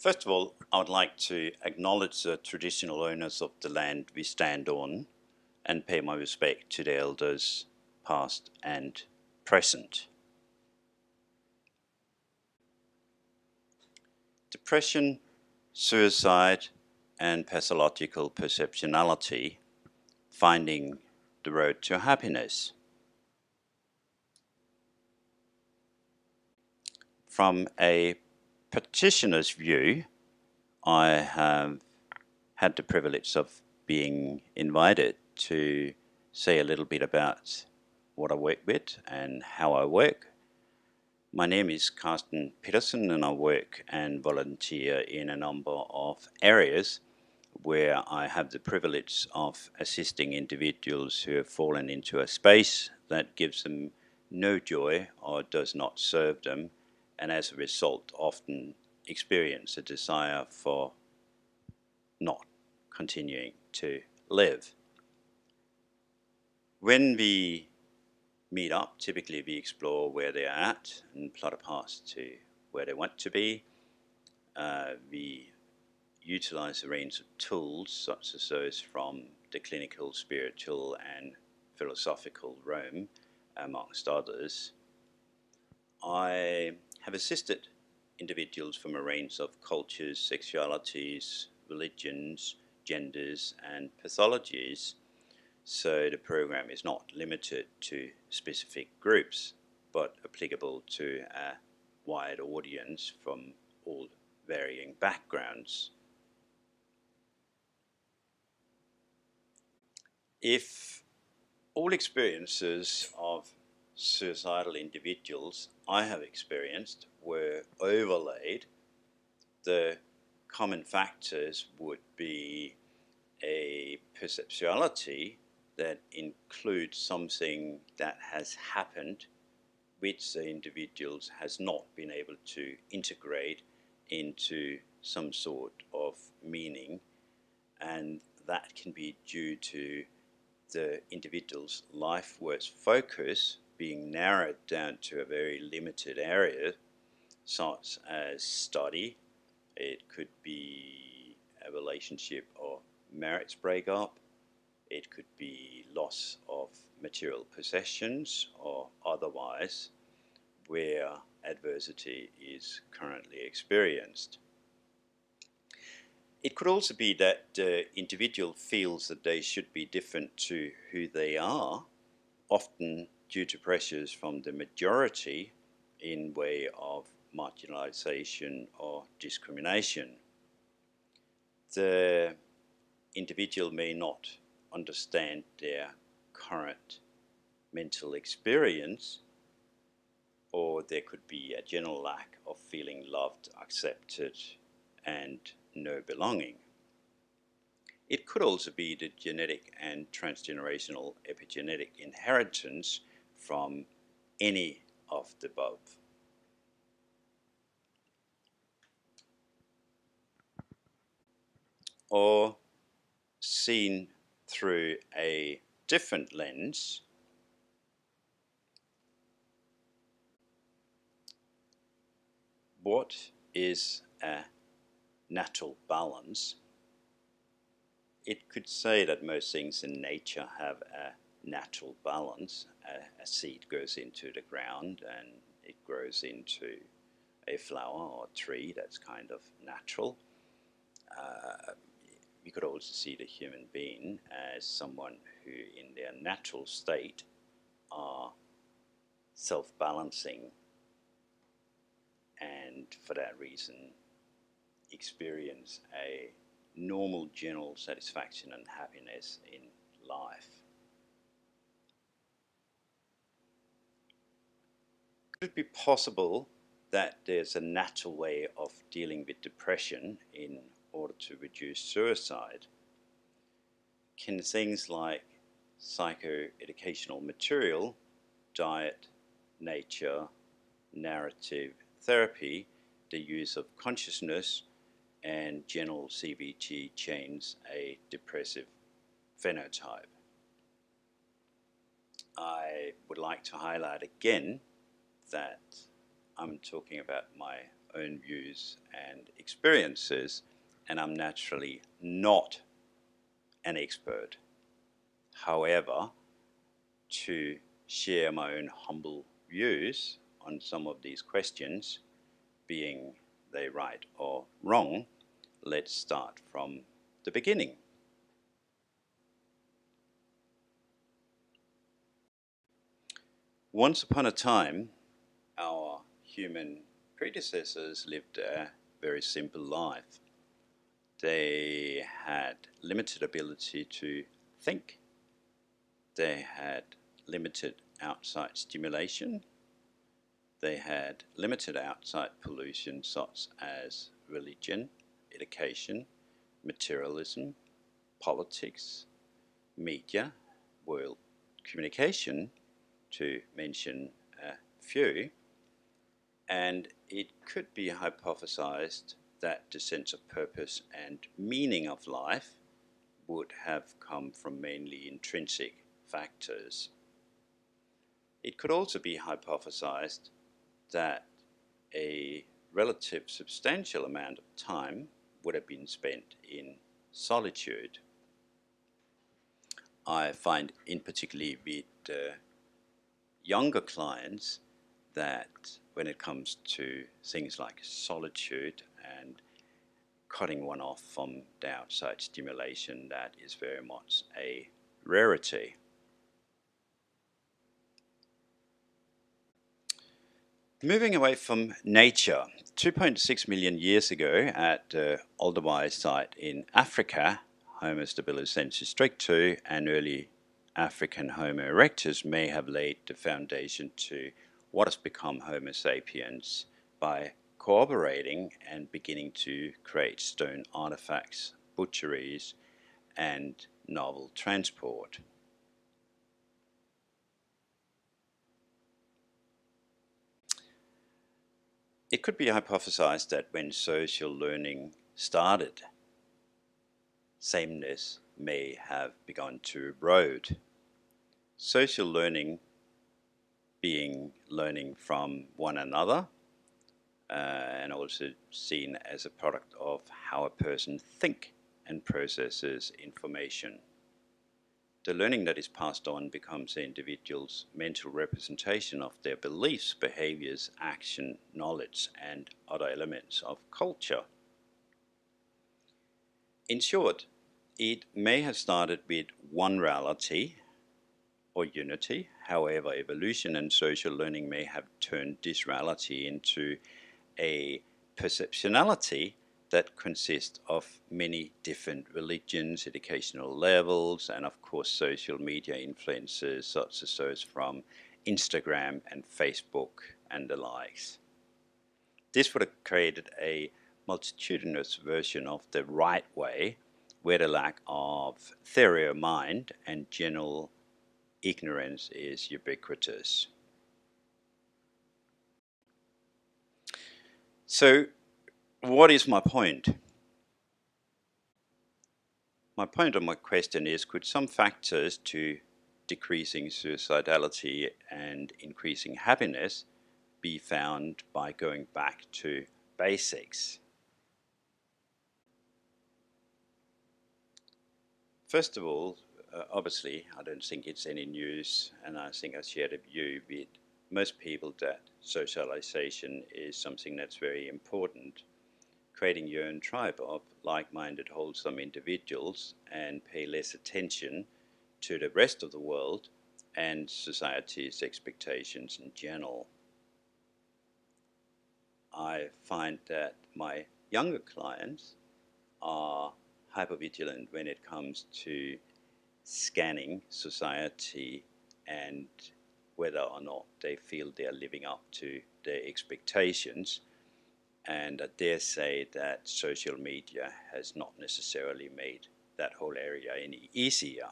First of all, I would like to acknowledge the traditional owners of the land we stand on and pay my respect to the elders, past and present. Depression, suicide, and pathological perceptionality, finding the road to happiness. From a practitioner's view, I have had the privilege of being invited to say a little bit about what I work with and how I work. My name is Carsten Pedersen, and I work and volunteer in a number of areas where I have the privilege of assisting individuals who have fallen into a space that gives them no joy or does not serve them, and as a result often experience a desire for not continuing to live. When we meet up, typically we explore where they're at and plot a path to where they want to be. We utilize a range of tools such as those from the clinical, spiritual and philosophical realm, amongst others. I have assisted individuals from a range of cultures, sexualities, religions, genders and pathologies, so the program is not limited to specific groups but applicable to a wide audience from all varying backgrounds. If all experiences of suicidal individuals I have experienced were overlaid, the common factors would be a perceptuality that includes something that has happened which the individuals has not been able to integrate into some sort of meaning, and that can be due to the individual's life worth focus being narrowed down to a very limited area, such as study. It could be a relationship or marriage breakup. It could be loss of material possessions or otherwise where adversity is currently experienced. It could also be that the individual feels that they should be different to who they are, often due to pressures from the majority in way of marginalization or discrimination. The individual may not understand their current mental experience, or there could be a general lack of feeling loved, accepted, and no belonging. It could also be the genetic and transgenerational epigenetic inheritance from any of the above. Or seen through a different lens, what is a natural balance? It could say that most things in nature have a natural balance. A seed goes into the ground and it grows into a flower or tree. That's kind of natural. You could also see the human being as someone who in their natural state are self-balancing, and for that reason experience a normal general satisfaction and happiness in life. Could it be possible that there's a natural way of dealing with depression in order to reduce suicide? Can things like psychoeducational material, diet, nature, narrative therapy, the use of consciousness, and general CBT change a depressive phenotype? I would like to highlight again that I'm talking about my own views and experiences, and I'm naturally not an expert. However, to share my own humble views on some of these questions, being they right or wrong, let's start from the beginning. Once upon a time, our human predecessors lived a very simple life. They had limited ability to think. They had limited outside stimulation. They had limited outside pollution such as religion, education, materialism, politics, media, world communication, to mention a few. And it could be hypothesized that the sense of purpose and meaning of life would have come from mainly intrinsic factors. It could also be hypothesized that a relative substantial amount of time would have been spent in solitude. I find, in particular with younger clients, that when it comes to things like solitude and cutting one off from the outside stimulation, that is very much a rarity. Moving away from nature, 2.6 million years ago at the Ostergaard site in Africa, Homo habilis stricto and early African Homo erectus may have laid the foundation to what has become Homo sapiens by cooperating and beginning to create stone artifacts, butcheries, and novel transport. It could be hypothesized that when social learning started, sameness may have begun to erode. Social learning being learning from one another, and also seen as a product of how a person thinks and processes information. The learning that is passed on becomes the individual's mental representation of their beliefs, behaviors, action, knowledge, and other elements of culture. In short, it may have started with one reality or unity. However, evolution and social learning may have turned this reality into a perceptionality that consists of many different religions, educational levels, and of course social media influences such as those from Instagram and Facebook and the likes. This would have created a multitudinous version of the right way, where the lack of theory of mind and general ignorance is ubiquitous. So, what is my point? My point on my question is, could some factors to decreasing suicidality and increasing happiness be found by going back to basics? First of all, obviously, I don't think it's any news, and I think I share the view with most people that socialization is something that's very important. Creating your own tribe of like-minded, wholesome individuals and pay less attention to the rest of the world and society's expectations in general. I find that my younger clients are hypervigilant when it comes to scanning society and whether or not they feel they are living up to their expectations. And I dare say that social media has not necessarily made that whole area any easier.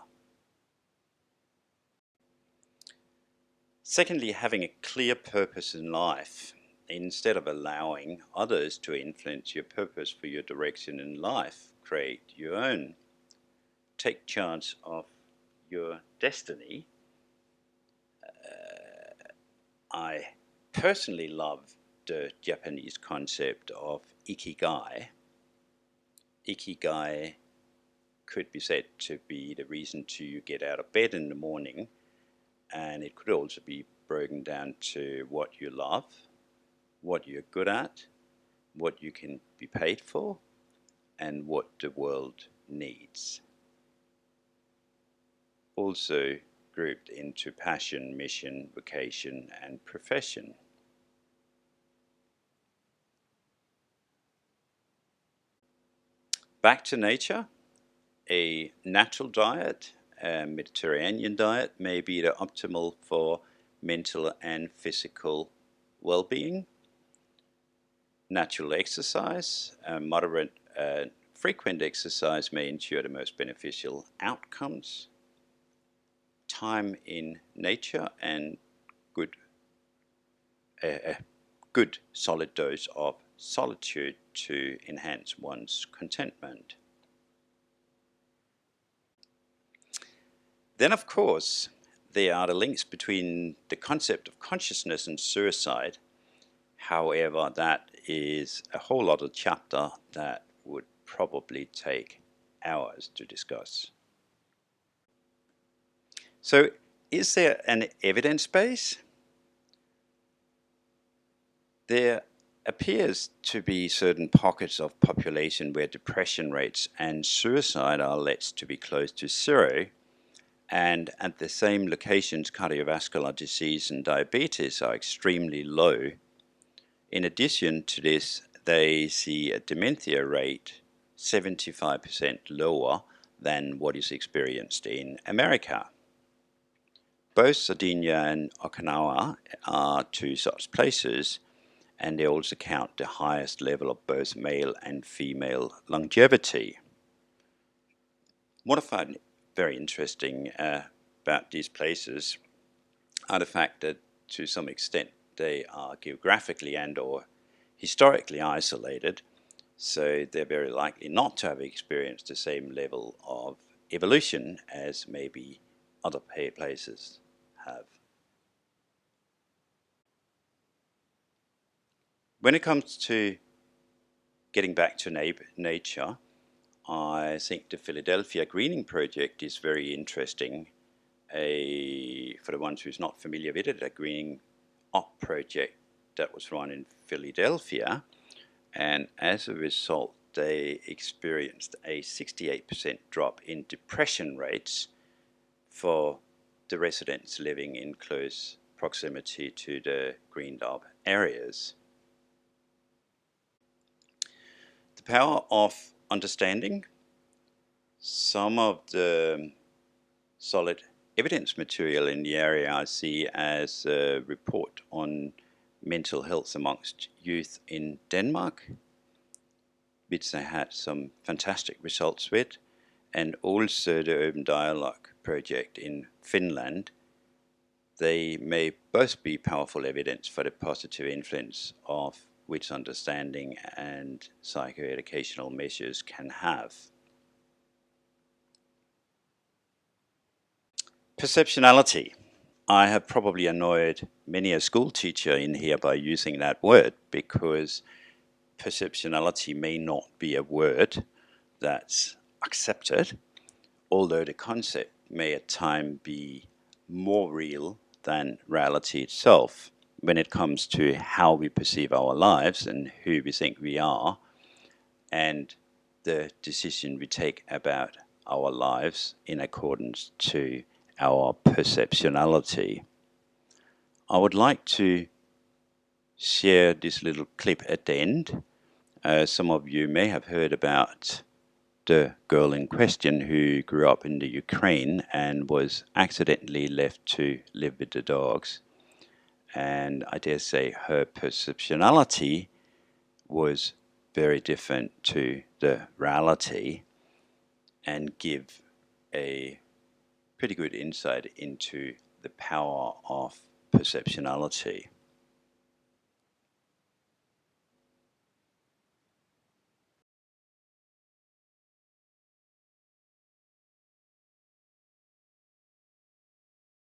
Secondly, having a clear purpose in life. Instead of allowing others to influence your purpose for your direction in life, create your own. Take charge of your destiny. I personally love the Japanese concept of ikigai. Ikigai could be said to be the reason to get out of bed in the morning, and it could also be broken down to what you love, what you're good at, what you can be paid for, and what the world needs. Also grouped into passion, mission, vocation, and profession. Back to nature. A natural diet, a Mediterranean diet, may be the optimal for mental and physical well-being. Natural exercise, moderate frequent exercise may ensure the most beneficial outcomes. Time in nature and a good solid dose of solitude to enhance one's contentment. Then, of course, there are the links between the concept of consciousness and suicide. However, that is a whole other chapter that would probably take hours to discuss. So, is there an evidence base? There appears to be certain pockets of population where depression rates and suicide are led to be close to zero, and at the same locations cardiovascular disease and diabetes are extremely low. In addition to this, they see a dementia rate 75% lower than what is experienced in America. Both Sardinia and Okinawa are two such places, and they also count the highest level of both male and female longevity. What I find very interesting about these places are the fact that to some extent they are geographically and or historically isolated, so they're very likely not to have experienced the same level of evolution as maybe other places have. When it comes to getting back to nature, I think the Philadelphia Greening Project is very interesting. For the ones who's not familiar with it, a greening up project that was run in Philadelphia, and as a result they experienced a 68% drop in depression rates for the residents living in close proximity to the greened up areas. The power of understanding. Some of the solid evidence material in the area I see as a report on mental health amongst youth in Denmark, which they had some fantastic results with, and also the Open Dialogue project in Finland. They may both be powerful evidence for the positive influence of which understanding and psychoeducational measures can have. Perceptionality. I have probably annoyed many a school teacher in here by using that word, because perceptionality may not be a word that's accepted, although the concept may at times be more real than reality itself when it comes to how we perceive our lives and who we think we are, and the decision we take about our lives in accordance to our perceptionality. I would like to share this little clip at the end. Some of you may have heard about the girl in question who grew up in the Ukraine and was accidentally left to live with the dogs. And I dare say her perceptionality was very different to the reality, and give a pretty good insight into the power of perceptionality.